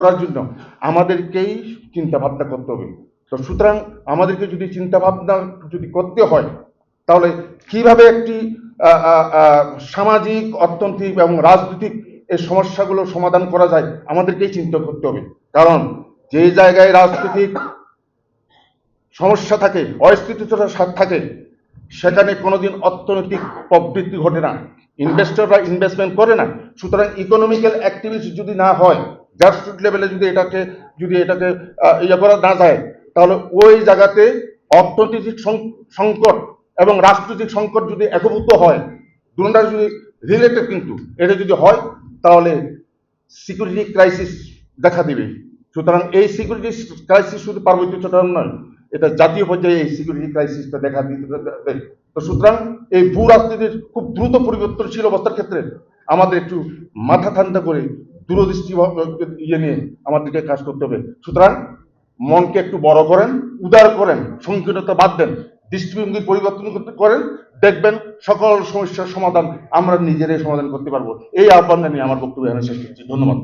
করার জন্য আমাদেরকেই চিন্তা ভাবনা করতে হবে। তো সুতরাং আমাদেরকে যদি চিন্তা ভাবনা যদি করতে হয়, তাহলে কিভাবে একটি সামাজিক, অর্থনৈতিক এবং রাজনৈতিক এই সমস্যাগুলো সমাধান করা যায় আমাদেরকেই চিন্তা করতে হবে। কারণ যে জায়গায় রাজনৈতিক সমস্যা থাকে, অস্থিতিশীলতা থাকে, সেখানে কোনোদিন অর্থনৈতিক প্রবৃদ্ধি ঘটে না, ইনভেস্টররা ইনভেস্টমেন্ট করে না। সুতরাং ইকোনমিক্যাল অ্যাক্টিভিটি যদি না হয়, গ্রাসরুট লেভেলে যদি এটাকে ইয়ে করা না যায়, তাহলে ওই জায়গাতে অর্থনৈতিক সংকট এবং রাজনৈতিক সংকট যদি একভূত হয়, দুটোটা যদি রিলেটেড, কিন্তু এটা যদি হয় তাহলে সিকিউরিটি ক্রাইসিস দেখা দিবে। সুতরাং এই সিকিউরিটি ক্রাইসিস শুধু পার্বত্য চট্টগ্রাম নয়, এটা জাতীয় পর্যায়ে এই সিকিউরিটি ক্রাইসিসটা দেখা দিতে। তো সুতরাং এই ভূ রাজনীতির খুব দ্রুত পরিবর্তনশীল অবস্থার ক্ষেত্রে আমাদের একটু মাথা ঠান্ডা করে দূরদৃষ্টি নিয়ে আমাদেরকে কাজ করতে হবে। সুতরাং মনকে একটু বড় করেন, উদার করেন, সংকীর্ণতা বাদ দেন, দৃষ্টিভঙ্গির পরিবর্তন করতে করেন, দেখবেন সকল সমস্যার সমাধান আমরা নিজেরাই সমাধান করতে পারবো। এই আহ্বান নিয়ে আমার বক্তব্য এখানে শেষ করছি। ধন্যবাদ।